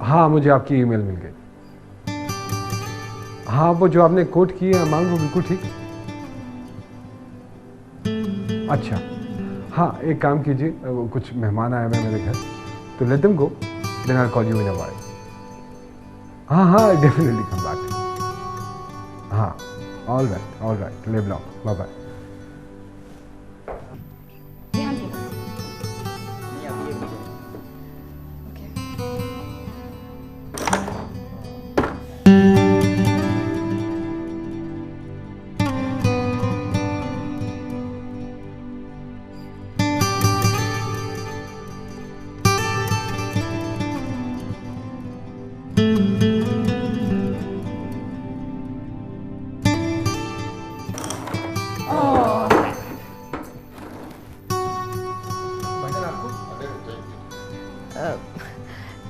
हाँ, मुझे आपकी ईमेल मिल गई। हाँ, वो जो आपने कोट की है अमाउंट वो बिल्कुल ठीक। अच्छा, हाँ, एक काम कीजिए, वो कुछ मेहमान आए हुए हैं मेरे घर, तो let them go, then I call you in a while. हाँ हाँ, डेफिनेटली कम बैक। हाँ, all right, live long, bye bye.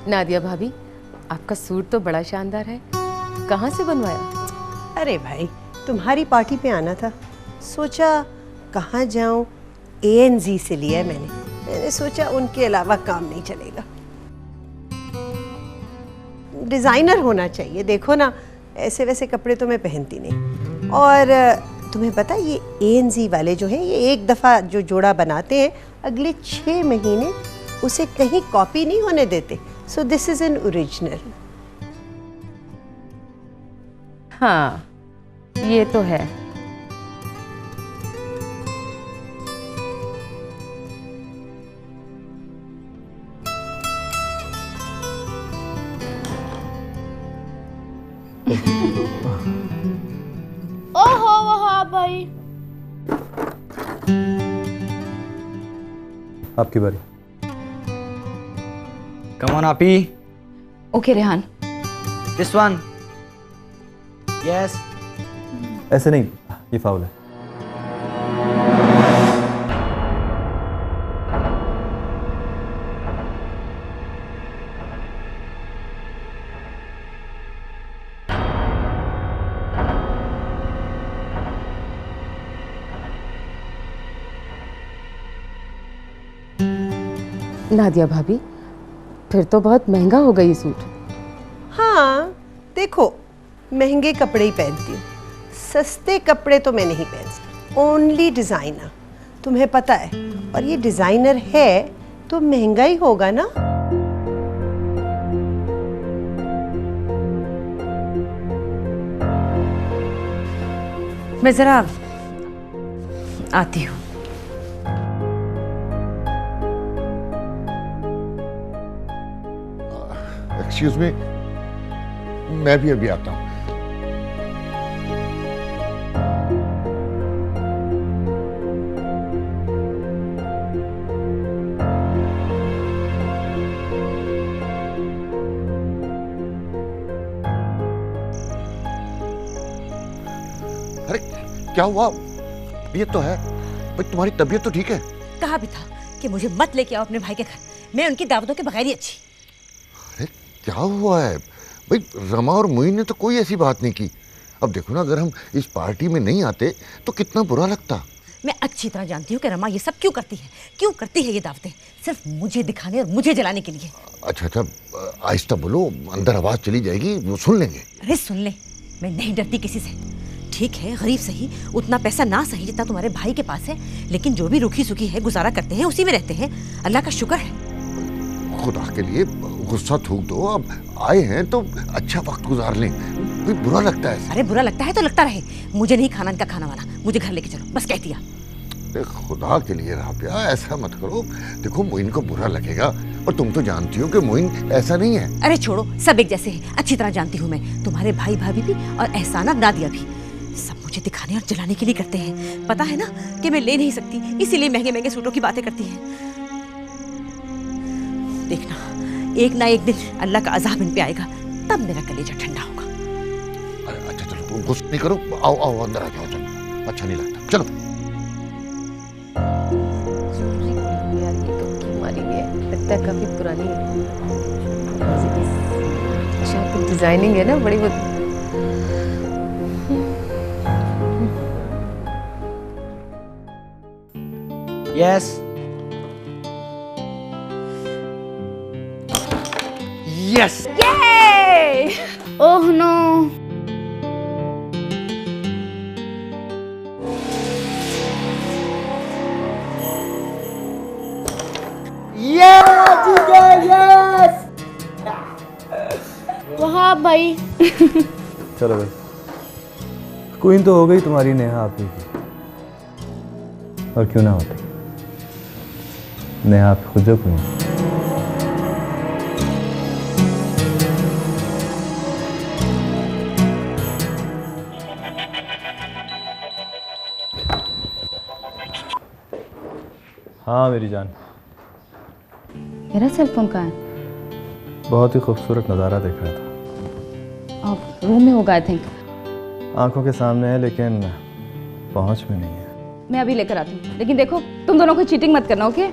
Nadia भाभी, आपका सूट तो बड़ा शानदार है, कहाँ से बनवाया? अरे भाई, तुम्हारी पार्टी पे आना था, सोचा कहाँ जाऊं, ANZ से लिया मैंने सोचा उनके अलावा काम नहीं चलेगा, डिज़ाइनर होना चाहिए। देखो ना, ऐसे वैसे कपड़े तो मैं पहनती नहीं। और तुम्हें पता ये ANZ वाले जो हैं, ये एक दफ़ा जो जोड़ा बनाते हैं, अगले 6 महीने उसे कहीं कॉपी नहीं होने देते। So this is an original. हाँ, ये तो है। ओहो वहाँ भाई, आपकी बारी। Come on, Api. Okay Rehan. This one. Yes. ऐसे नहीं, ये फाउल है। नादिया भाभी, फिर तो बहुत महंगा हो गई सूट। हाँ, देखो, महंगे कपड़े ही पहनती हूँ, सस्ते कपड़े तो मैं नहीं पहनती, ओनली डिज़ाइनर। तुम्हें पता है, और ये डिज़ाइनर है तो महंगा ही होगा ना। मैं जरा आती हूँ। एक्सक्यूज मी, मैं भी अभी आता हूँ। अरे क्या हुआ? ये तो है भाई, तुम्हारी तबीयत तो ठीक है? कहा भी था कि मुझे मत लेके आओ अपने भाई के घर, मैं उनकी दावतों के बगैर ही अच्छी। अरे क्या हुआ है भाई? रमा और मोइन ने तो कोई ऐसी बात नहीं की। अब देखो ना, अगर हम इस पार्टी में नहीं आते तो कितना बुरा लगता। मैं अच्छी तरह जानती हूँ कि रमा ये सब क्यों करती है ये दावतें, सिर्फ मुझे दिखाने और मुझे जलाने के लिए। अच्छा अच्छा, आहिस्ता बोलो, अंदर आवाज चली जाएगी, वो सुन लेंगे। अरे सुन ले, मैं नहीं डरती किसी से। ठीक है, गरीब सही, उतना पैसा ना सही जितना तुम्हारे भाई के पास है, लेकिन जो भी रूखी सूखी है गुजारा करते हैं, उसी में रहते हैं। अल्लाह का शुक्र है। खुदा के लिए गुस्सा थूक दो, अब आए हैं तो अच्छा वक्त गुजार लें। कोई बुरा लगता है? अरे बुरा लगता है तो लगता रहे, मुझे नहीं खाना इनका खाना वाना, मुझे घर लेके चलो, बस कह दिया। खुदा के लिए राबिया, ऐसा मत करो। देखो, मोइन को बुरा लगेगा, और तुम तो जानती हो कि मोइन ऐसा नहीं है। अरे छोड़ो, सब एक जैसे हैं, अच्छी तरह जानती हूँ मैं। तुम्हारे भाई भाभी भी और एहसान और नादिया भी, सब मुझे दिखाने और जलाने के लिए करते हैं। पता है ना कि मैं ले नहीं सकती, इसीलिए महंगे महंगे सूटों की बातें करती हैं। देखना, एक ना एक दिन अल्लाह का अजाब इन पे आएगा, तब मेरा कलेजा ठंडा होगा। अरे अच्छा चलो, गुस्सा नहीं करो, आओ आओ अंदर आ जाओ, चलो, अच्छा नहीं लगता, चलो। यार ये तो हमारी भी है, लगता है काफी पुरानी है। अच्छा, कुछ डिजाइनिंग है ना, बड़ी बहुत। Yes. Yes! Yay! Oh no! Yeah! ठीक है, yes! वाह भाई। चलो भाई, क्वीन तो हो गई तुम्हारी नेहा आप ही की। और क्यों ना होती, नेहा आप खुद जो क्वीन। हाँ मेरी जान, मेरा सेल फोन कहाँ है? बहुत ही खूबसूरत नज़ारा देख रहा था। आप रूम में होगा आई थिंक। आंखों के सामने है लेकिन पहुंच में नहीं है। मैं अभी लेकर आती हूँ, लेकिन देखो तुम दोनों को चीटिंग मत करना, ओके?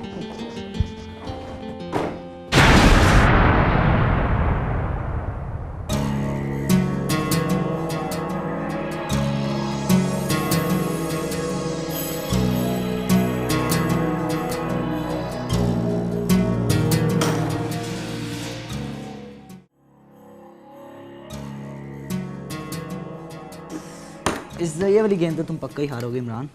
ये वाली गेंद तो तुम पक्का ही हारोगे इमरान।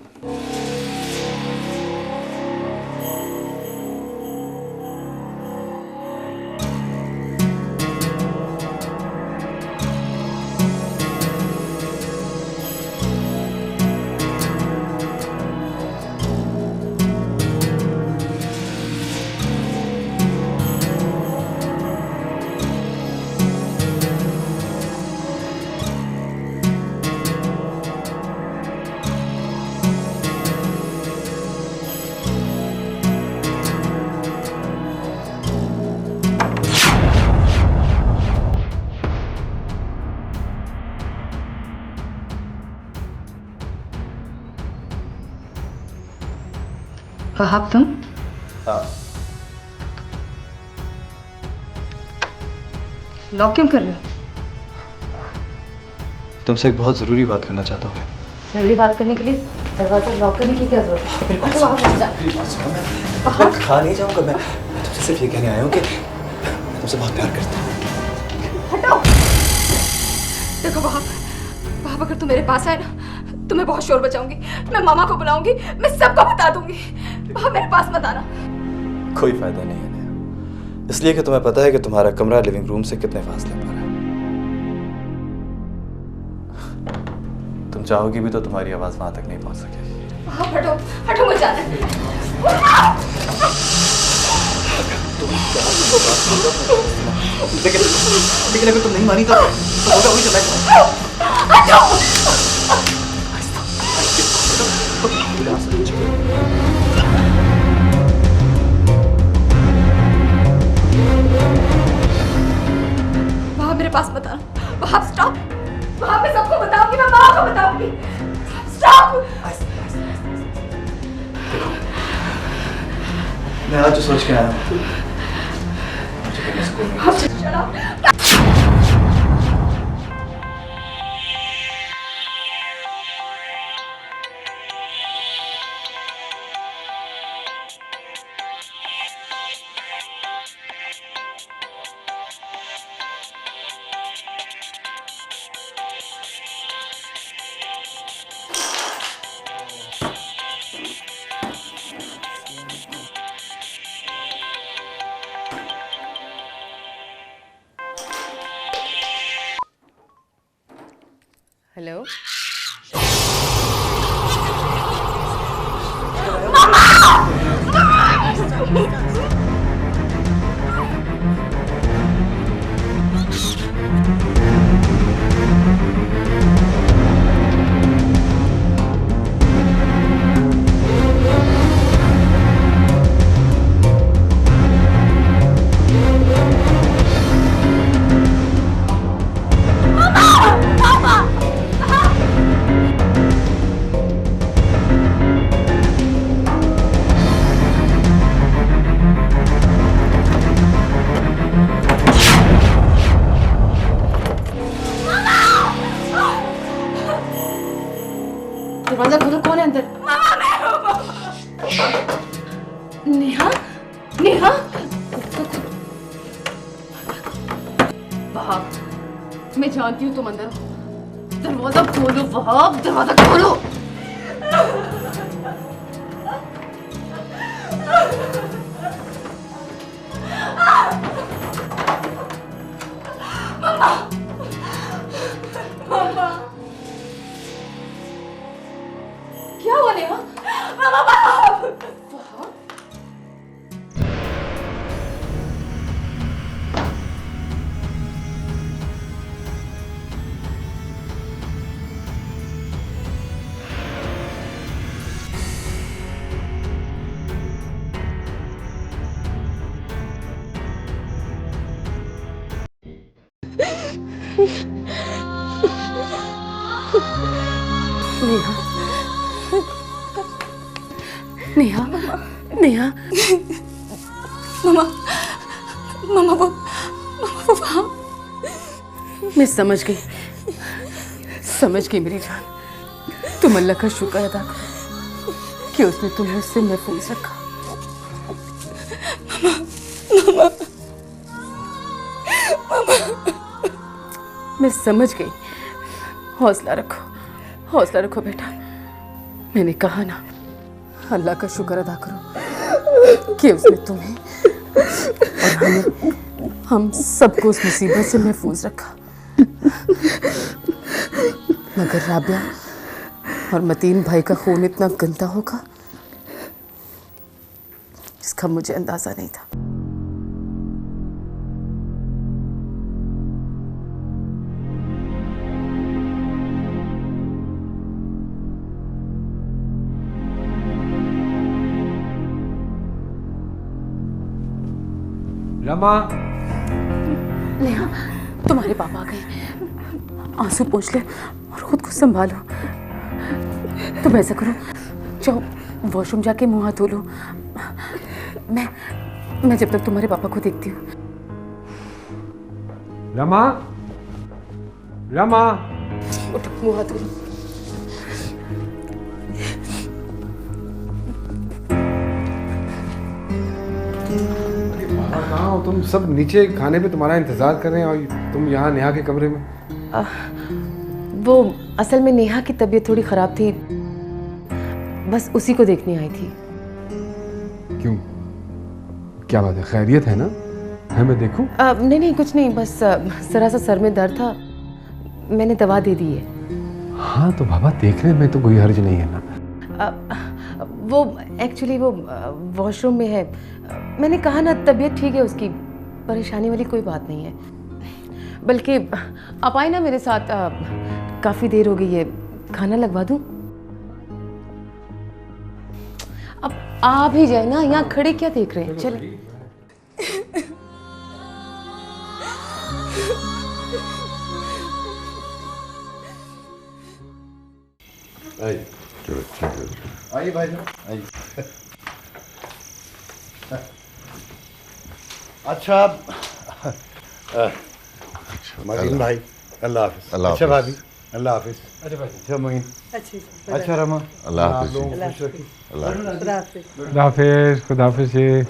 वहाब तुम? लॉक क्यों कर रहे हो? तुमसे एक बहुत ज़रूरी बात करना चाहता हूँ। जल्दी बात करने के लिए दरवाजा लॉक करने की क्या जरूरत है? खा नहीं जाऊंगा मैं तुमसे सिर्फ ये कहने आया हूँ कि मैं तुमसे बहुत प्यार करता हूँ। देखो वहाब, अगर तुम मेरे पास आए ना तो मैं बहुत शोर बचाऊंगी, मैं मामा को बुलाऊंगी, मैं सबको बता दूंगी। वहाब मेरे पास मत आना। कोई फायदा नहीं है नेहा, इसलिए कि तुम्हें पता है कि तुम्हारा कमरा लिविंग रूम से कितने फासले पर है। तुम चाहोगी भी तो तुम्हारी आवाज वहां तक नहीं पहुंच सकेगी। वहाब हटो, हटो, मुझे जाना है। लेकिन अगर तुम नहीं मानी तो होगा वही चला। वहाब मेरे पास मत आना। वहाब स्टॉप। वहाब मैं सबको बताऊंगी, मैं माँ को बताऊंगी। स्टॉप। मैं आज जो सोच के आया हूँ हेलो, वहाब, मैं जानती हूँ तुम अंदर हो। दरवाजा खोलो वहाब, दरवाजा खोलो। क्या हुआ नेहा? मामा वहाब! वहाब? नेहा, नेहा, नेहा, मामा, मामा वो वहाँ। मैं समझ गई मेरी जान। तुम अल्लाह का शुक्र अदा करो कि उसने तुम्हें उससे महफूज रखा। मामा, मामा, मैं समझ गई। हौसला रखो बेटा। मैंने कहा ना, अल्लाह का शुक्र अदा करो कि उसने तुम्हें और हम सबको उस मुसीबत से महफूज रखा। मगर राबिया और मतीन भाई का खून इतना गंदा होगा, इसका मुझे अंदाजा नहीं था। रमा, नेहा, तुम्हारे पापा आ गए। आंसू पोंछ ले और खुद को संभालो। तुम ऐसा करो, जाओ वॉशरूम जाके मुंह हाथ धो लो। मैं जब तक तुम्हारे पापा को देखती हूँ। रमा, रमा, उठो, मुंह हाथ धो लो। कहाँ हो तुम? सब नीचे खाने पे तुम्हारा इंतजार कर रहे हैं और तुम यहाँ नेहा के कमरे में। वो असल में नेहा की तबीयत थोड़ी खराब थी, बस उसी को देखने आई थी। क्यों? क्या बात है? खैरियत है ना? है मैं देखूं? नहीं कुछ नहीं, बस जरा सा सर में दर्द था, मैंने दवा दे दी है। हाँ तो बाबा देखने में तो कोई हर्ज नहीं है ना। वो एक्चुअली वो वॉशरूम में है। मैंने कहा ना, तबीयत ठीक है उसकी, परेशानी वाली कोई बात नहीं है। बल्कि आप आए ना मेरे साथ, काफ़ी देर हो गई है, खाना लगवा दूँ? अब आ भी जाए ना, यहाँ खड़े क्या देख रहे हैं? चले। आइए भाई साहब, आइए। अच्छा मतीन भाई, अल्लाह हाफिज़। अल्लाह अच्छा हाफिज़। भाभी, अल्लाह हाफिज़। अच्छा भाई, अच्छा मोइन, अच्छा रमा, अल्लाह आप हाफिज़। लोगों को खुश रखिए। खुदा हाफिज, खुदा हाफिज जी।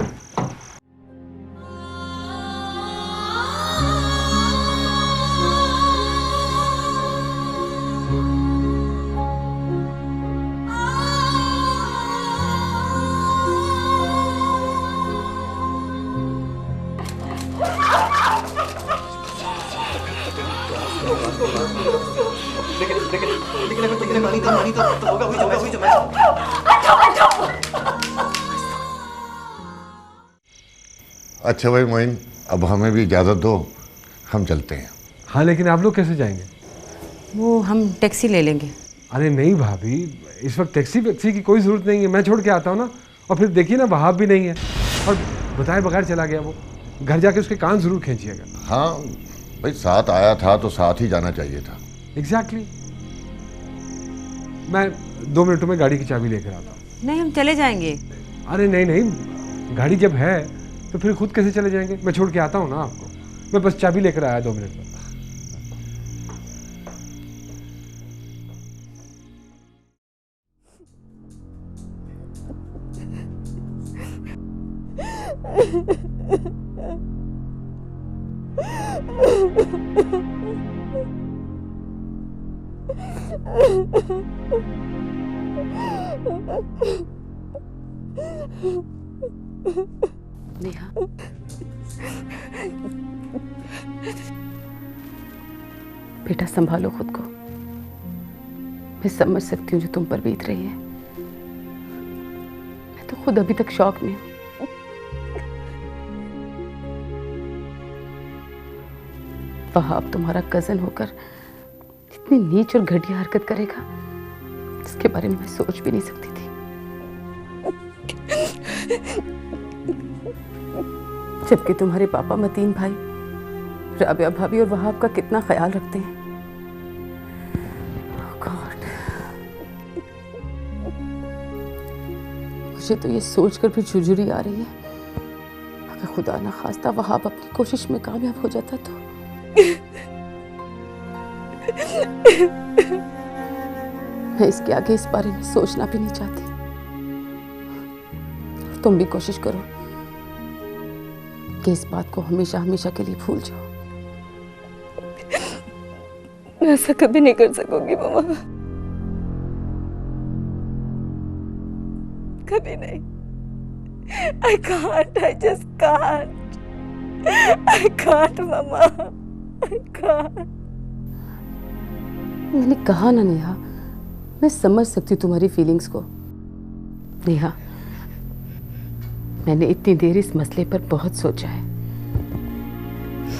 अच्छा भाई मोइन, अब हमें भी इजाज़त दो, हम चलते हैं। हाँ लेकिन आप लोग कैसे जाएंगे? वो हम टैक्सी ले लेंगे। अरे नहीं भाभी, इस वक्त टैक्सी वैक्सी की कोई ज़रूरत नहीं है। मैं छोड़ के आता हूँ ना। और फिर देखिए ना, वहाब भी नहीं है और बताए बगैर चला गया। वो घर जाके उसके कान ज़रूर खींचिएगा। हाँ भाई, साथ आया था तो साथ ही जाना चाहिए था। एग्जैक्टली। मैं 2 मिनटों में गाड़ी की चाबी लेकर आता हूँ। नहीं, हम चले जाएंगे। अरे नहीं, गाड़ी जब है तो फिर खुद कैसे चले जाएंगे? मैं छोड़ के आता हूँ ना आपको। मैं बस चाबी लेकर आया 2 मिनट में। नेहा, बेटा संभालो खुद को। मैं समझ सकती हूँ जो तुम पर बीत रही है। मैं तो खुद अभी तक शॉक में हूँ। वहाब तुम्हारा कजन होकर इतनी नीच और घटिया हरकत करेगा, इसके बारे में मैं सोच भी नहीं सकती थी। जबकि तुम्हारे पापा मतीन भाई राबिया भाभी और वहाब का कितना ख्याल रखते हैं। Oh God. मुझे तो ये सोचकर भी झुरझुरी आ रही है, अगर खुदा ना खास्ता वहाब अपनी कोशिश में कामयाब हो जाता तो। मैं इसके आगे इस बारे में सोचना भी नहीं चाहती। तुम भी कोशिश करो कि इस बात को हमेशा हमेशा के लिए भूल जाओ। मैं ऐसा कभी नहीं कर सकूंगी मामा, कभी नहीं। I can't, I just can't. I can't mama, I can't. मैंने कहा ना नेहा, मैं समझ सकती हूँ तुम्हारी फीलिंग्स को। नेहा, मैंने इतनी देर इस मसले पर बहुत सोचा है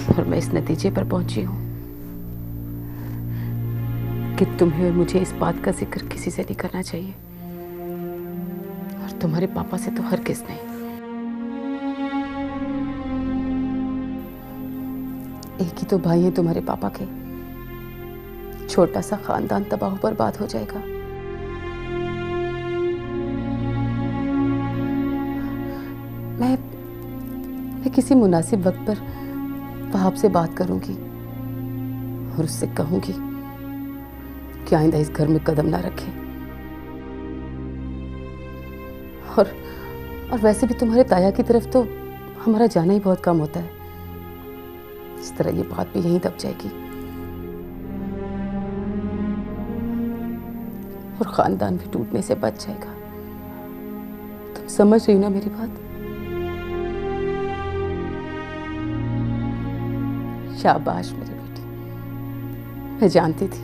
और मैं इस नतीजे पर पहुंची हूँ कि तुम्हें और मुझे इस बात का जिक्र किसी से नहीं करना चाहिए, और तुम्हारे पापा से तो हरगिज़ नहीं। एक ही तो भाई हैं तुम्हारे पापा के, छोटा सा खानदान तबाह बर्बाद हो जाएगा। मैं किसी मुनासिब वक्त पर वहाब से बात करूंगी और उससे कहूंगी कि आइंदा इस घर में कदम ना रखे। और वैसे भी तुम्हारे ताया की तरफ तो हमारा जाना ही बहुत कम होता है। इस तरह ये बात भी यहीं दब जाएगी और खानदान भी टूटने से बच जाएगा। तुम समझ रही हो ना मेरी बात? शाबाश मेरी बेटी, मैं जानती थी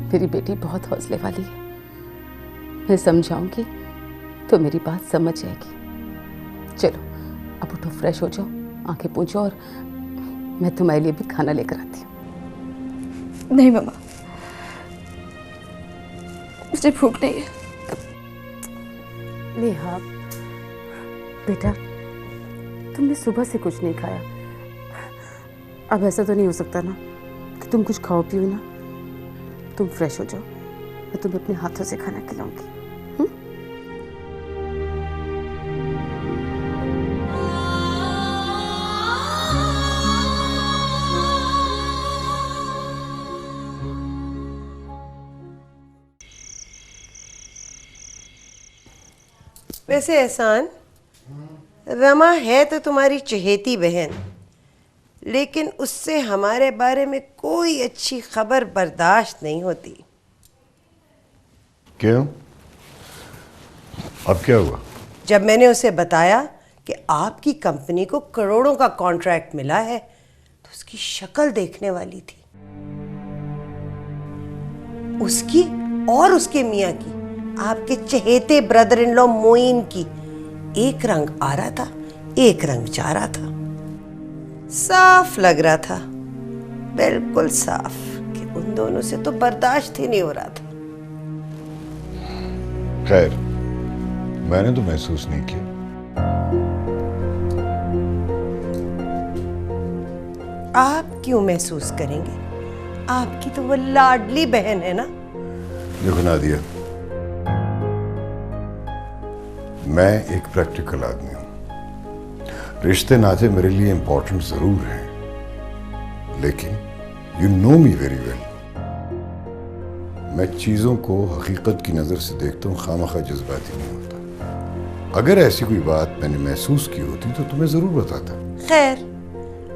मेरी बेटी बहुत हौसले वाली है। मैं समझाऊंगी तो मेरी बात समझ जाएगी। चलो अब उठो, फ्रेश हो जाओ, आंखें पोंछो और मैं तुम्हारे लिए भी खाना लेकर आती हूँ। नहीं मामा, मुझे भूख नहीं है। नेहा बेटा, तुमने सुबह से कुछ नहीं खाया। अब ऐसा तो नहीं हो सकता ना कि तुम कुछ खाओ पियो ना। तुम फ्रेश हो जाओ, मैं तुम्हें अपने हाथों से खाना खिलाऊंगी। वैसे एहसान, रमा है तो तुम्हारी चहेती बहन, लेकिन उससे हमारे बारे में कोई अच्छी खबर बर्दाश्त नहीं होती। क्यों? अब क्या हुआ? जब मैंने उसे बताया कि आपकी कंपनी को करोड़ों का कॉन्ट्रैक्ट मिला है तो उसकी शक्ल देखने वाली थी। उसकी और उसके मियाँ की, आपके चहेते ब्रदर इन लॉ मोइन की, एक रंग आ रहा था, एक रंग जा रहा था। साफ लग रहा था, बिल्कुल साफ, कि उन दोनों से तो बर्दाश्त ही नहीं हो रहा था। खैर, मैंने तो महसूस नहीं किया। आप क्यों महसूस करेंगे? आपकी तो वो लाडली बहन है ना। देखो नादिया, मैं एक प्रैक्टिकल आदमी हूं। रिश्ते नाते मेरे लिए इंपॉर्टेंट जरूर हैं, लेकिन you know me very well. मैं चीजों को हकीकत की नजर से देखता हूं, खामखा जज्बाती नहीं होता। अगर ऐसी कोई बात मैंने महसूस की होती तो तुम्हें जरूर बताता। खैर,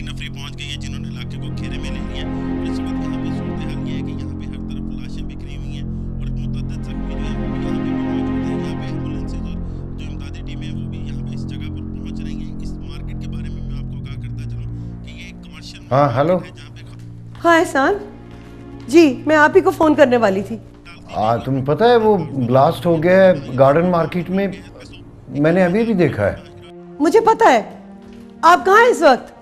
भारी नफरी पहुंच गई है जिन्होंने इलाके को घेरे में ले लिया। और इस वक्त यहाँ पे सूरत हाल ये है कि यहाँ पे हर तरफ लाशें बिखरी हुई हैं और मुतअद्दिद जख्मी जो है वो भी यहाँ पे भी मौजूद हैं। यहाँ पे एम्बुलेंसेज और जो इमदादी टीमें हैं वो भी यहाँ पे इस जगह पर पहुंच रही हैं। इस मार्केट के बारे में मैं आपको आगाह करता चलूँ कि ये एक कमर्शियल हाँ हेलो। हाँ एहसान जी, मैं आप ही को फ़ोन करने वाली थी। तुम्हें पता है वो ब्लास्ट हो गया है गार्डन मार्केट में, मैंने अभी भी देखा है। मुझे पता है। आप कहाँ हैं इस वक्त?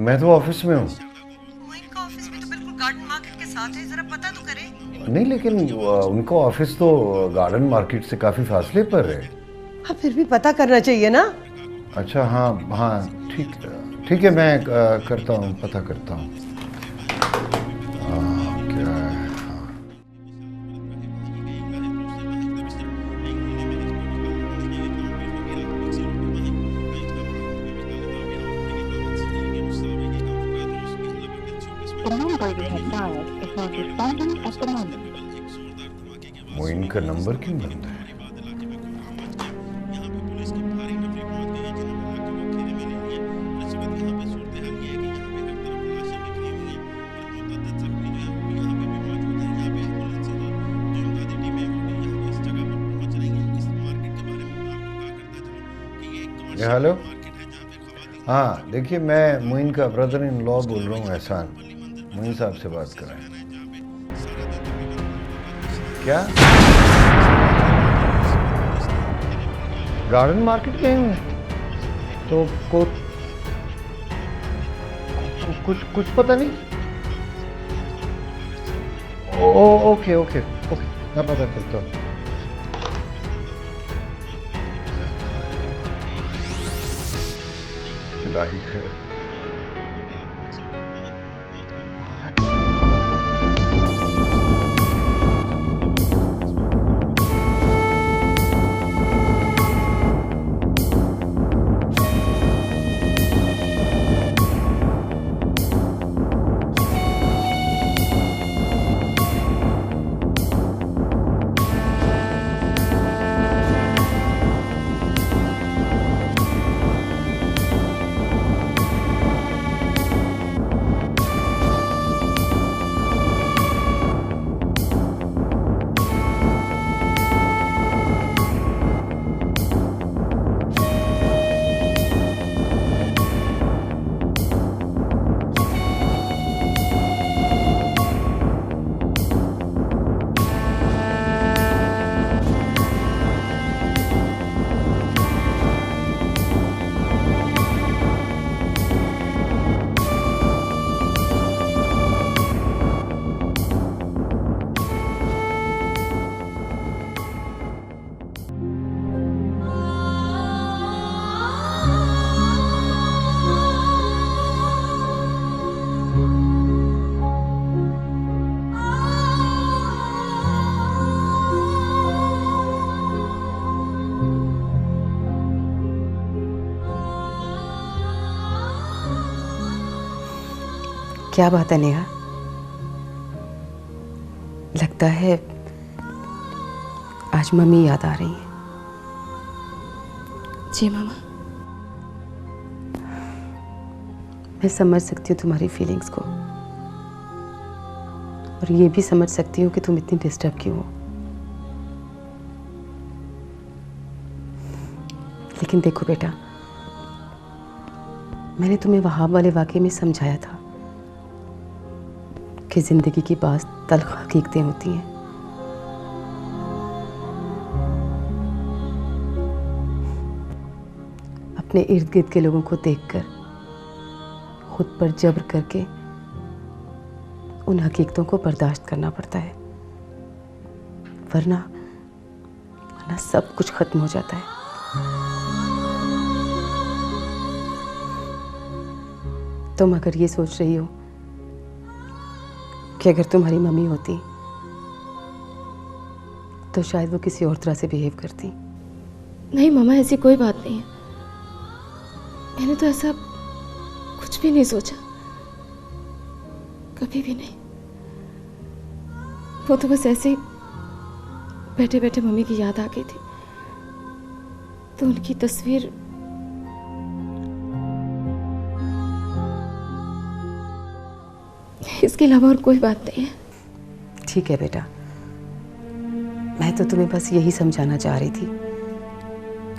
मैं तो ऑफिस में हूँ। उनका ऑफिस भी तो बिल्कुल गार्डन मार्केट के साथ है, जरा पता तो करें। नहीं लेकिन उनका ऑफिस तो गार्डन मार्केट से काफी फासले पर है। हाँ फिर भी पता करना चाहिए ना। अच्छा हाँ हाँ ठीक है, मैं करता हूँ, पता करता हूँ। क्या है? मोइन का नंबर क्यों बंद है? हेलो। हाँ देखिए, मैं मोइन का ब्रदर इन लॉ बोल रहा हूँ, एहसान। मोइन साहब से बात कर रहे हैं। क्या गार्डन मार्केट गए हुए? तो कुछ पता नहीं। ओके मैं पता करता हूँ। क्या बात है नेहा? लगता है आज मम्मी याद आ रही है। जी मामा। मैं समझ सकती हूँ तुम्हारी फीलिंग्स को, और ये भी समझ सकती हूँ कि तुम इतनी डिस्टर्ब क्यों हो। लेकिन देखो बेटा, मैंने तुम्हें वहाब वाले वाक़े में समझाया था कि जिंदगी की बात तल्ख हकीकतें होती हैं। अपने इर्द गिर्द के लोगों को देखकर खुद पर जबर करके उन हकीकतों को बर्दाश्त करना पड़ता है, वरना सब कुछ खत्म हो जाता है। तुम अगर ये सोच रही हो कि अगर तुम्हारी मम्मी होती तो शायद वो किसी और तरह से बिहेव करती। नहीं मामा, ऐसी कोई बात नहीं है। मैंने तो ऐसा कुछ भी नहीं सोचा, कभी भी नहीं। वो तो बस ऐसे ही बैठे बैठे मम्मी की याद आ गई थी, तो उनकी तस्वीर इसके अलावा और कोई बात नहीं है। ठीक है बेटा, मैं तो तुम्हें बस यही समझाना चाह रही थी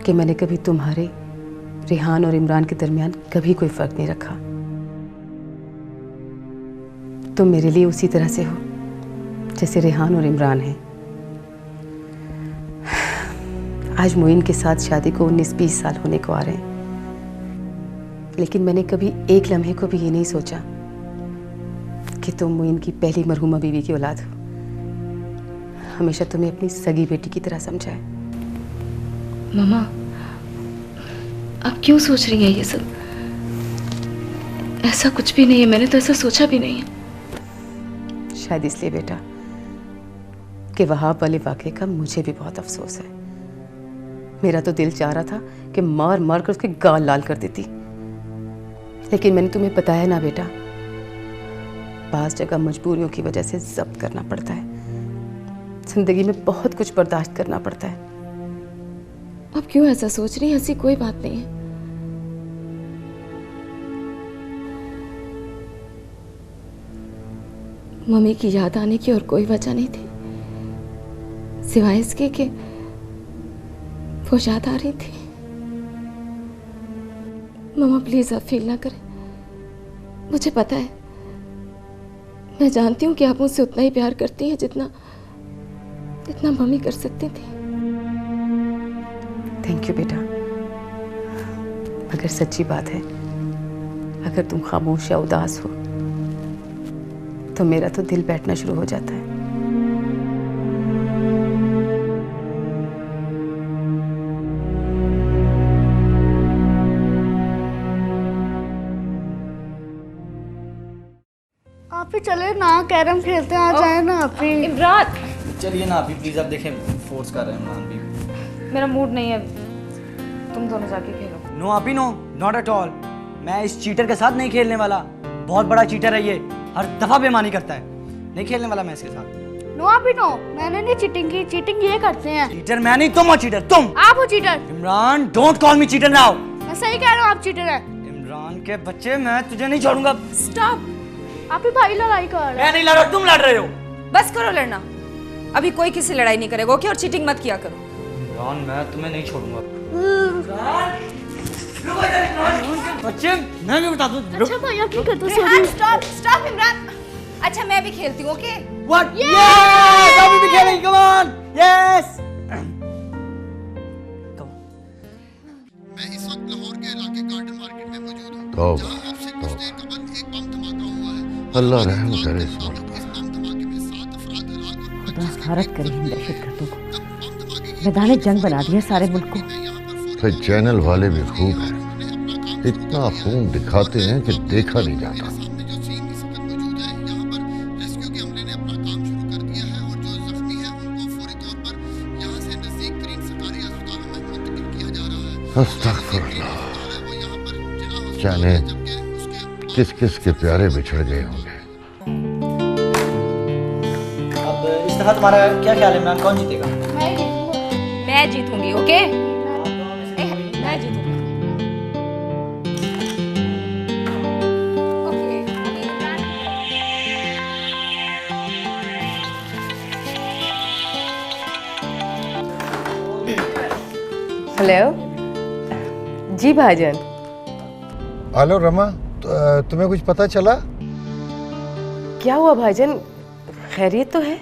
कि मैंने कभी तुम्हारे, रेहान और इमरान के दरमियान कभी कोई फर्क नहीं रखा। तुम मेरे लिए उसी तरह से हो जैसे रेहान और इमरान हैं। आज मोइन के साथ शादी को 19-20 साल होने को आ रहे हैं, लेकिन मैंने कभी एक लम्हे को भी ये नहीं सोचा कि तुम मोइन की पहली मरहुमा बीवी की औलाद हो। हमेशा तुम्हें अपनी सगी बेटी की तरह समझा है। मामा, आप क्यों सोच रही हैं ये सब? ऐसा कुछ भी नहीं है, मैंने तो ऐसा सोचा भी नहीं है। शायद इसलिए बेटा कि वहाब वाले वाक़े का मुझे भी बहुत अफसोस है। मेरा तो दिल चाह रहा था कि मार मार कर उसके गाल लाल कर देती, लेकिन मैंने तुम्हें बताया ना बेटा, बाज़ जगह मजबूरियों की वजह से जब्त करना पड़ता है। जिंदगी में बहुत कुछ बर्दाश्त करना पड़ता है। अब क्यों ऐसा सोच रही हैं? ऐसी कोई बात नहीं है। मम्मी की याद आने की और कोई वजह नहीं थी, सिवाय इसके कि वो याद आ रही थी। मम्मा प्लीज आप फील ना करें, मुझे पता है, मैं जानती हूँ कि आप मुझसे उतना ही प्यार करती हैं जितना मम्मी कर सकती थी। थैंक यू बेटा, मगर सच्ची बात है, अगर तुम खामोश या उदास हो तो मेरा तो दिल बैठना शुरू हो जाता है। आप ही चले ना, कैरम खेलते हैं, आ जाए ना आप ही। इमरान चलिए ना आप ही प्लीज। आप देखें फोर्स कर रहे हैं इमरान भी। मेरा मूड नहीं है, तुम दोनों जाके खेलो। नो आप ही नो, नॉट एट ऑल। मैं इस चीटर के साथ नहीं खेलने वाला। बहुत बड़ा चीटर है ये, हर दफा बेईमानी करता है। नहीं खेलने वाला मैं इसके साथ। नो आप ही नो, मैंने नहीं चीटिंग की, चीटिंग ये करते हैं। चीटर मैं नहीं, तुम हो चीटर, तुम। आप हो cheater. Imran don't call me cheater now. मैं सही कह रहा हूँ, आप चीटर हैं। इमरान के बच्चे, मैं तुझे नहीं छोड़ूंगा। स्टॉप, आप ही भाई लड़ाई कर रहे हैं। मैं नहीं लड़ रहा, तुम लड़ रहे हो। बस करो लड़ना, अभी कोई किसी लड़ाई नहीं करेगा, ओके? और चीटिंग मत किया करो। इमरान मैं तुम्हें नहीं छोड़ूंगा। बच्चे मैं भी बता दूं। अच्छा भाई आप क्या करते हो? सॉरी। Stop stop Imran. अच्छा मैं भी खेलती हूँ, ओके? व्हाट? यस, अभी भी खेलेंगे, कम ऑन। यस। मैं इस वक्त लाहौर के इलाके गार्डन मार्केट में मौजूद हूं। तौबा, आपसे कुछ देर कबल एक बम धमाका हुआ है। अल्लाह रहम करे इस मुल्क पर। इस बम धमाके में 7 अफराद हलाक और 25 भारत करी इन दहशतगर्दों को, मैदान जंग बना दिया सारे मुल्क को। फिर चैनल वाले भी खूब हैं, इतना खून दिखाते हैं कि देखा नहीं जाता। अस्तगफुरुल्लाह, जाने किस किस के प्यारे बिछड़ गए होंगे। अब इस दफा तुम्हारा क्या ख्याल है इमरान, कौन जीतेगा? मैं जीतूंगी, ओके? मैं जीतूंगी। हेलो जी भाईजान। हेलो रमा, तुम्हें कुछ पता चला? क्या हुआ भाईजान, खैरियत तो है?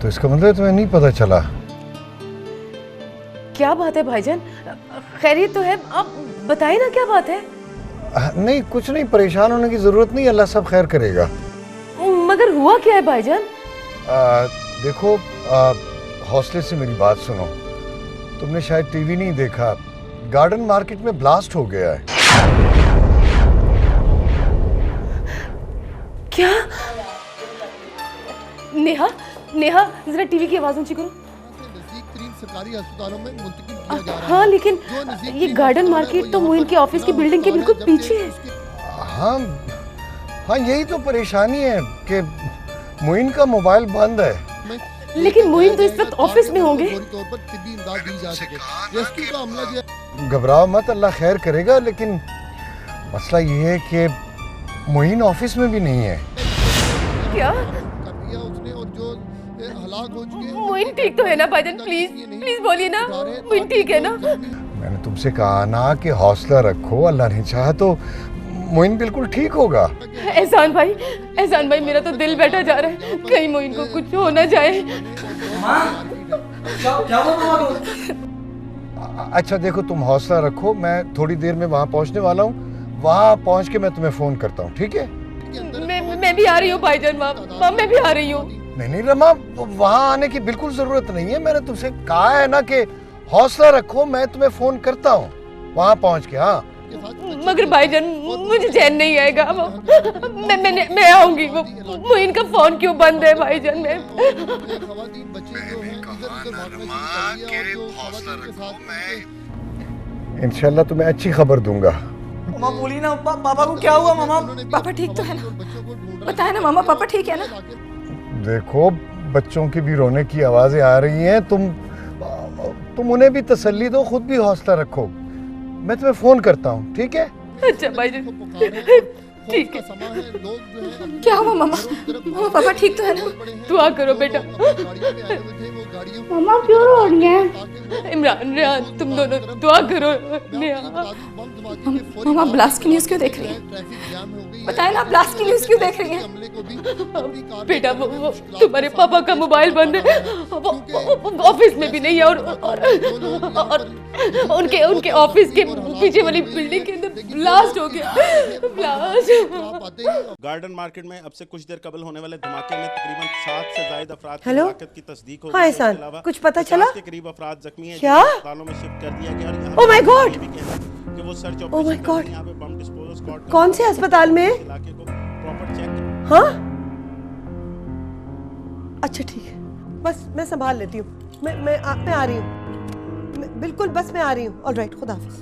तो इसका मतलब तुम्हें नहीं पता चला? क्या बात है भाईजान, खैरियत तो है, आप बताइए ना क्या बात है? नहीं कुछ नहीं, परेशान होने की जरूरत नहीं, अल्लाह सब खैर करेगा। मगर हुआ क्या है भाईजान? देखो, हौसले से मेरी बात सुनो। तुमने शायद टीवी नहीं देखा, गार्डन मार्केट में ब्लास्ट हो गया है। क्या? नेहा नेहा जरा टीवी की आवाज ऊंची करो। सरकारी अस्पतालों में मुंतकिल किया जा रहा है। हाँ लेकिन ये गार्डन मार्केट तो मोइन के ऑफिस की बिल्डिंग के बिल्कुल पीछे है। हाँ हाँ, यही तो परेशानी है कि मोइन का मोबाइल बंद है। लेकिन मोइन तो इस वक्त ऑफिस में होंगे। घबराओ मत, अल्लाह खैर करेगा, लेकिन मसला ये है कि मोइन ऑफिस में भी नहीं है। क्या उसने और जो हलाक हो चुके हैं। मोइन ठीक तो है ना भाईजान? प्लीज प्लीज बोलिए ना, मोइन ठीक है ना? मैंने तुमसे कहा ना कि हौसला रखो, अल्लाह नहीं चाहा तो मोइन बिल्कुल ठीक होगा। एहसान भाई मेरा तो दिल बैठा जा रहा है, कहीं मोइन को कुछ हो ना जाए। क्या हुआ? अच्छा देखो, तुम हौसला रखो, मैं थोड़ी देर में वहाँ पहुँचने वाला हूँ। वहाँ पहुँच के मैं तुम्हें फोन करता हूँ, ठीक है? मैं भी आ रही हूँ भाईजान, माँ मैं भी आ रही हूँ। नहीं रमा, वहाँ आने की बिल्कुल जरूरत नहीं है। मैंने तुमसे कहा है ना कि हौसला रखो, मैं तुम्हें फोन करता हूँ वहाँ पहुँच के। हाँ मगर भाईजान मुझे चैन नहीं आएगा। मैं आऊंगी। मोइन का फोन क्यों बंद है भाईजान? मैं इंशाल्लाह तुम्हें अच्छी खबर दूंगा। मामा बोली ना, पापा को क्या हुआ? मामा पापा ठीक तो है ना? बताए ना मामा, पापा ठीक है ना? देखो, बच्चों की भी रोने की आवाजें आ रही हैं। तुम उन्हें भी तसल्ली दो, खुद भी हौसला रखो। मैं तुम्हें फोन करता हूँ, ठीक है? अच्छा भाईजान, ठीक है। क्या हुआ मामा? मामा पापा ठीक तो है ना? दुआ करो बेटा। मामा क्यों रो रही हैं? इमरान रेहान, तुम दोनों दुआ करो। मामा ब्लास्ट की न्यूज़ क्यों देख रही हैं? बताए ना, ब्लास्ट की न्यूज़ क्यों देख रही हैं? बेटा वो तुम्हारे पापा का मोबाइल बंद है, वो ऑफिस में भी नहीं है, और उनके ऑफिस के पीछे वाली बिल्डिंग के अंदर ब्लास्ट हो गया। ब्लास्ट। गार्डन मार्केट में अब से कुछ देर कबल होने वाले धमाके में तकरीबन 7 से ज्यादा अफराद की हेलो? हलाकत की तस्दीक हो गई। हाँ एहसान, कुछ पता चला? के करीब अफराद जख्मी हैं, क्या? अस्पतालों में शिफ्ट कर दिया गया। ओह माय गॉड, कि वो सर्च ओह माय गॉड, यहाँ पे बम डिस्पोजल स्क्वाड कौन से अस्पताल में? इलाके को प्रॉपर चेक। हाँ अच्छा ठीक है, बस मैं संभाल लेती हूँ। मैं आ रही हूँ, बिल्कुल बस मैं आ रही हूँ। ऑलराइट, खुदा हाफिज।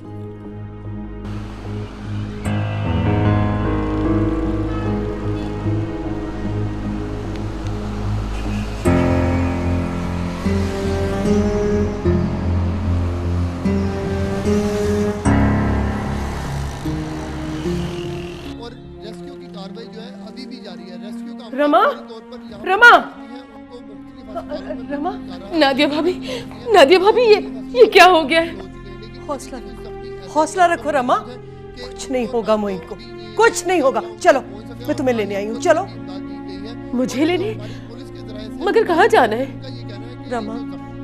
रमा नादिया भाभी ये क्या हो गया है? हौसला रखो रमा, कुछ नहीं होगा मोइन को, कुछ नहीं होगा। चलो मैं तुम्हें लेने आई हूँ, चलो। मुझे लेने? मगर कहाँ जाना है? रमा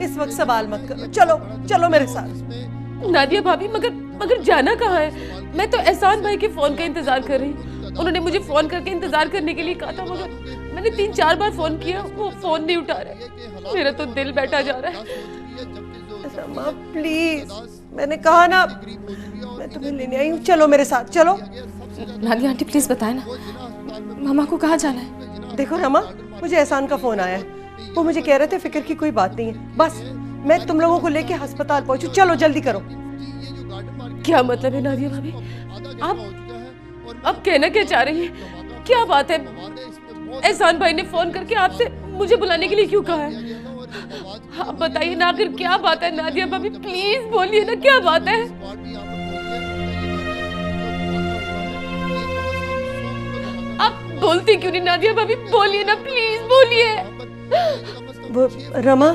इस वक्त सवाल मत करो, चलो चलो मेरे साथ। नादिया भाभी मगर जाना कहाँ है? मैं तो एहसान भाई के फोन का इंतजार कर रही हूँ। उन्होंने मुझे फोन करके इंतजार करने के लिए कहा था, मगर मैंने 3-4 बार फोन किया, वो फोन नहीं उठा रहे। मेरा तो दिल बैठा जा रहा है। रमा प्लीज, मैंने कहा ना मैं तुम्हें लेने आई हूँ, चलो मेरे साथ चलो। नादिया आंटी प्लीज बताए ना, मामा को कहाँ जाना है? देखो रमा, मुझे एहसान का फोन आया है, वो मुझे कह रहे थे फिक्र की कोई बात नहीं है, बस मैं तुम लोगों को लेके अस्पताल पहुंचू। चलो जल्दी करो। क्या मतलब है नादिया भाभी? आप कहना क्या चाह रही हैं? क्या बात है? एहसान भाई ने फोन करके आपसे मुझे बुलाने के लिए क्यों कहा है? आप बताइए ना, आखिर क्या बात है? नादिया भाभी प्लीज बोलिए ना, क्या बात है? आप बोलती क्यों नहीं नादिया भाभी? बोलिए ना, प्लीज बोलिए। वो रमा,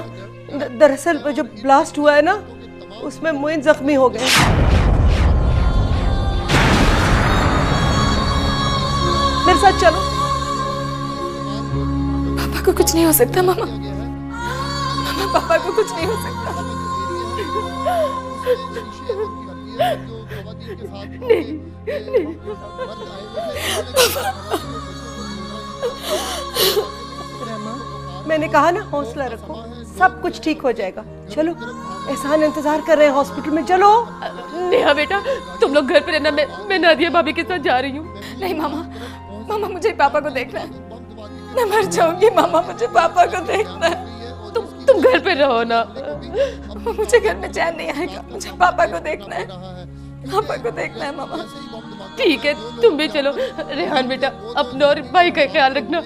दरअसल वो जो ब्लास्ट हुआ है ना, उसमें मोइन जख्मी हो गए। मेरे साथ चलो। पापा को कुछ नहीं हो सकता मामा, पापा को कुछ नहीं हो सकता। नहीं, नहीं। मैंने कहा ना हौसला रखो, सब कुछ ठीक हो जाएगा। चलो, एहसान इंतजार कर रहे हैं हॉस्पिटल में, चलो। नेहा बेटा, तुम लोग घर पे रहना, मैं नादिया भाभी के साथ जा रही हूँ। नहीं मामा, मामा मुझे पापा को देखना है, मैं मर जाऊंगी मामा, मुझे पापा को देखना है। तुम घर पे रहो ना। मुझे घर में चैन नहीं आएगा, मुझे पापा को देखना है, पापा को देखना है मामा। ठीक है, तुम भी चलो। रेहान बेटा, अपना और भाई का ख्याल रखना,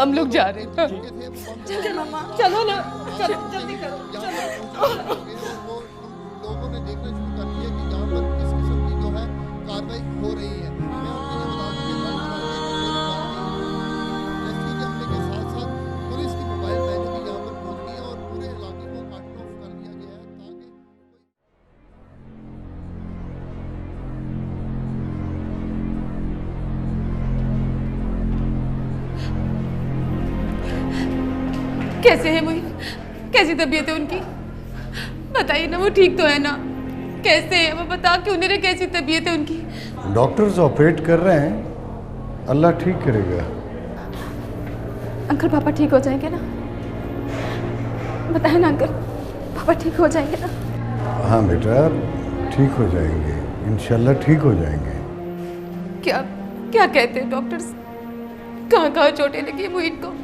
हम लोग जा रहे हैं। जल्दी मामा, चलो ना, चलो जल्दी करो, चलो। लोगों ने देखना शुरू कर दिया कि यहाँ पर किस किस्म की जो है कार्रवाई हो रही है। मैं कैसे है मोइन? कैसी तबीयत है उनकी? बताइए ना, वो ठीक तो है ना? कैसे है वो? बता क्यों नहीं रहे? कैसी तबीयत है उनकी? डॉक्टर्स ऑपरेट कर रहे हैं, अल्लाह ठीक करेगा। अंकल पापा ठीक हो जाएंगे ना? बताए ना अंकल, पापा ठीक हो जाएंगे ना? हाँ बेटा, ठीक हो जाएंगे, इंशाल्लाह ठीक हो जाएंगे। क्या क्या कहते हैं डॉक्टर्स? कहाँ कहाँ चोटें लगी है मोइन को?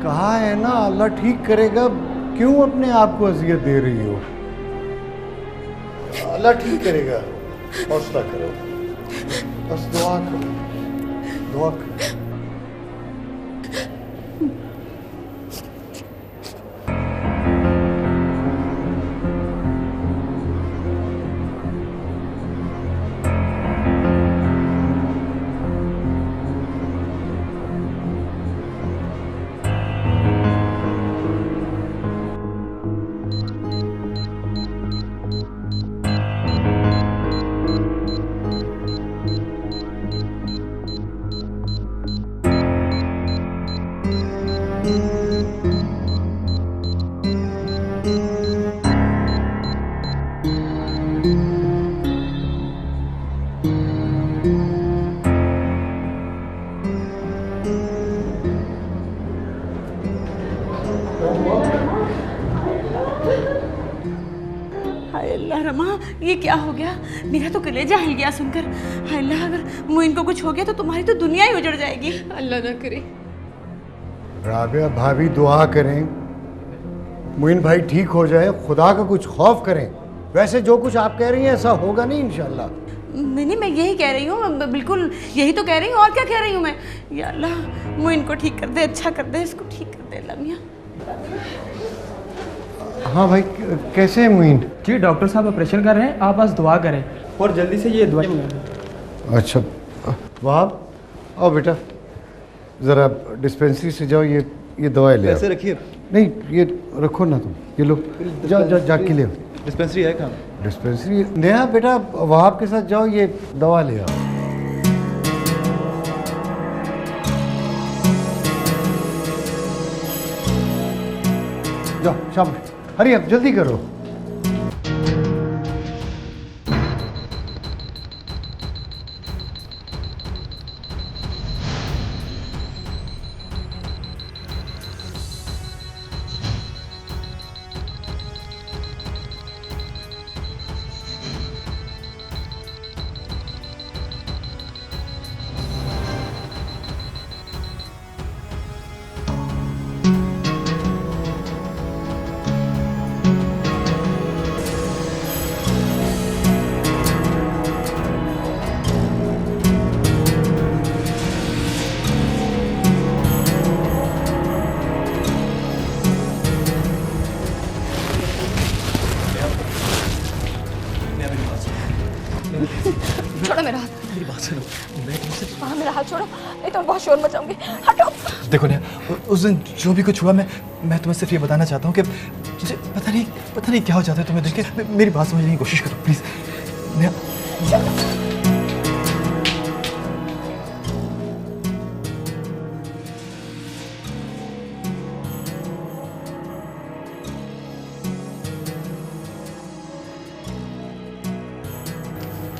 कहा है ना अल्लाह ठीक करेगा, क्यों अपने आप को अजियत दे रही हो? अल्लाह ठीक करेगा, हौसला करो, बस दुआ करो, दुआ करो। हाय अल्लाह रमा, ये क्या हो गया? मेरा तो कलेजा हिल गया सुनकर। हाय अल्लाह, अगर मोइन को कुछ हो गया तो तुम्हारी तो दुनिया ही उजड़ जाएगी। अल्लाह ना करे। राबिया भाभी दुआ करें, मोइन भाई ठीक हो जाए, खुदा का कुछ खौफ करें। वैसे जो कुछ आप कह रही हैं ऐसा होगा नहीं इंशाल्लाह। नहीं, मैं यही कह रही हूँ, बिल्कुल यही तो कह रही हूँ। और क्या कह रही हूँ मैं? या अल्लाह, मोइन को ठीक कर दे, अच्छा कर दे, इसको ठीक कर दे अल्लाह मियां। हाँ भाई, कैसे है मोइन? जी डॉक्टर साहब ऑपरेशन कर रहे हैं, आप बस दुआ करें और जल्दी से ये दवाई मंगा। अच्छा वहाब, आओ बेटा, ज़रा डिस्पेंसरी से जाओ, ये दवाई ले आओ। पैसे रखिए। नहीं, ये रखो ना तुम, ये लो, जाओ जाके ले आओ। डिस्पेंसरी है कहाँ? डिस्पेंसरी नेहा बेटा, वहाब के साथ जाओ, ये दवा ले आओ। जाओ शाबाश, हरी अब जल्दी करो। छोड़ो मेरा हाथ। मेरी बात सुनो, मैं तुमसे हाँ, मेरा हाथ छोड़ो, नहीं तो मैं बहुत शोर मचाऊंगी। हटो। देखो नेहा, उस दिन जो भी कुछ हुआ, मैं तुम्हें सिर्फ ये बताना चाहता हूँ कि मुझे पता नहीं क्या हो जाता है तुम्हें देख के। मेरी बात समझने की कोशिश करो प्लीज नेहा।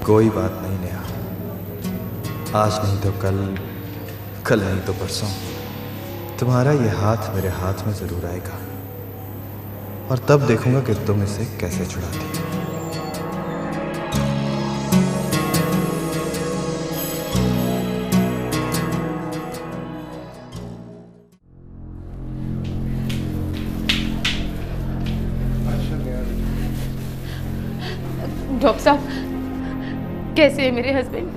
कोई बात नहीं नेहा, आज नहीं तो कल, कल नहीं तो परसों तुम्हारा ये हाथ मेरे हाथ में जरूर आएगा और तब देखूंगा कि तुम इसे कैसे छुड़ाती हो। डॉक्टर साहब, कैसे है मेरे हस्बैंड?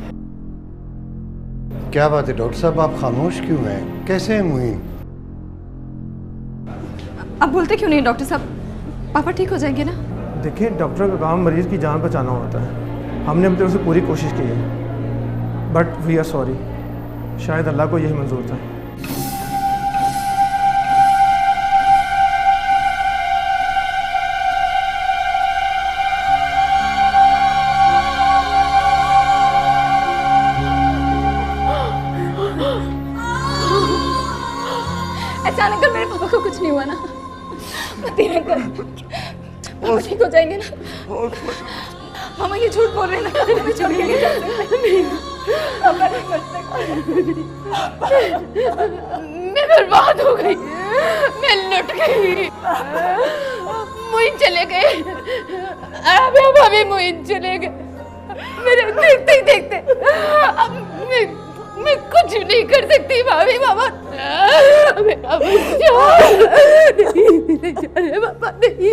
क्या बात है डॉक्टर साहब, आप खामोश क्यों हैं? कैसे हैं मुइन? आप बोलते क्यों नहीं डॉक्टर साहब? पापा ठीक हो जाएंगे ना? देखिए, डॉक्टर का काम मरीज की जान बचाना होता है। हमने अपनी तरफ से पूरी कोशिश की है, बट वी आर सॉरी। शायद अल्लाह को यही मंजूर था। ऐसा अंकल, मेरे पापा को कुछ नहीं पापा ठीक हो जाएंगे ना? मामा ये झूठ बोल रहे हैं ना, हमें छोड़ के नहीं जा सकते। पापा नहीं कर सकते। मैं बर्बाद हो गई, मैं लुट गई। मोइन चले गए, अभी मोइन चले गए। मेरे देखते ही देखते अब मैं कुछ नहीं कर सकती भाभी। मामा मेरा बच्चा नहीं जा रहे, पापा नहीं।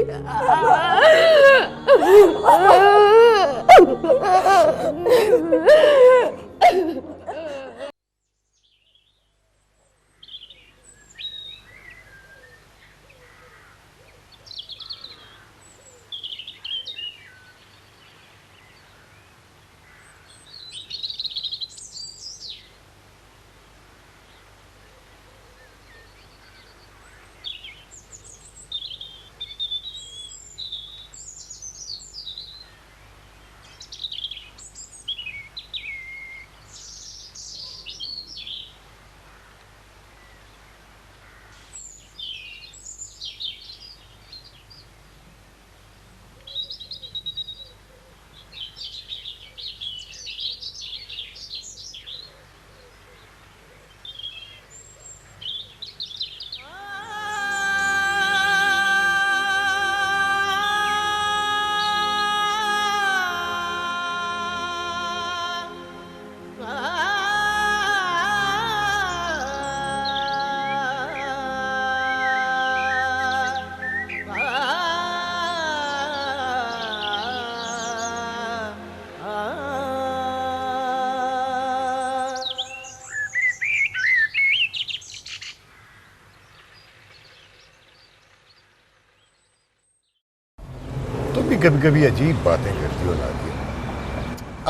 कभी कभी अजीब बातें करती हो नादिया।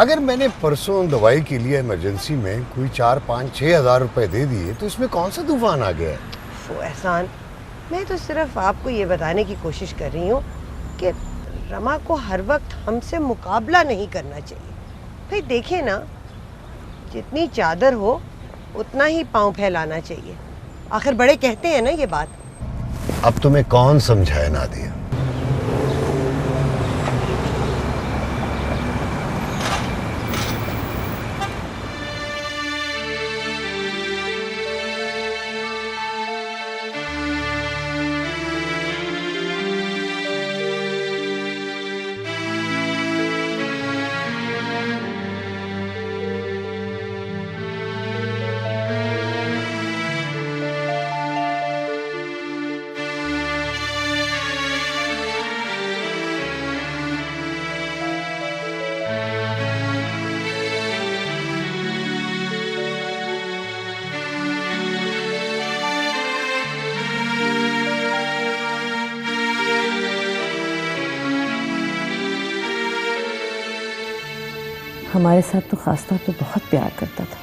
अगर मैंने परसों दवाई के लिए इमरजेंसी में कोई 4-5-6 हज़ार रुपए दे दिए तो इसमें कौन सा तूफान आ गया है? वो एहसान, मैं तो सिर्फ आपको ये बताने की कोशिश कर रही हूँ कि रमा को हर वक्त हमसे मुकाबला नहीं करना चाहिए। भाई देखें ना, जितनी चादर हो उतना ही पाँव फैलाना चाहिए। आखिर बड़े कहते हैं ना ये बात। अब तुम्हें कौन समझाए नादिया? हमारे साथ तो खास तौर पे बहुत प्यार करता था,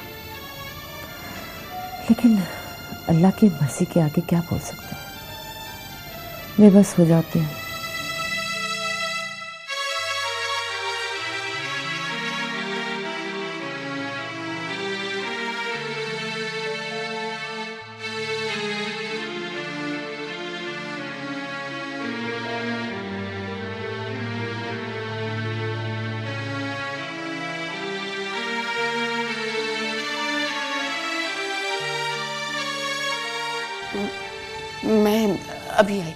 लेकिन अल्लाह की मर्जी के आगे क्या बोल सकते हैं, बेबस हो जाते हैं। मैं अभी आई।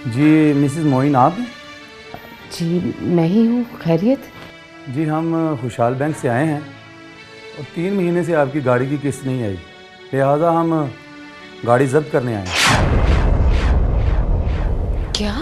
जी मिसेस मोइन आप हैं? जी मैं ही हूँ। खैरियत? जी हम खुशहाल बैंक से आए हैं और 3 महीने से आपकी गाड़ी की किस्त नहीं आई, लिहाजा हम गाड़ी जब्त करने आए हैं। क्या?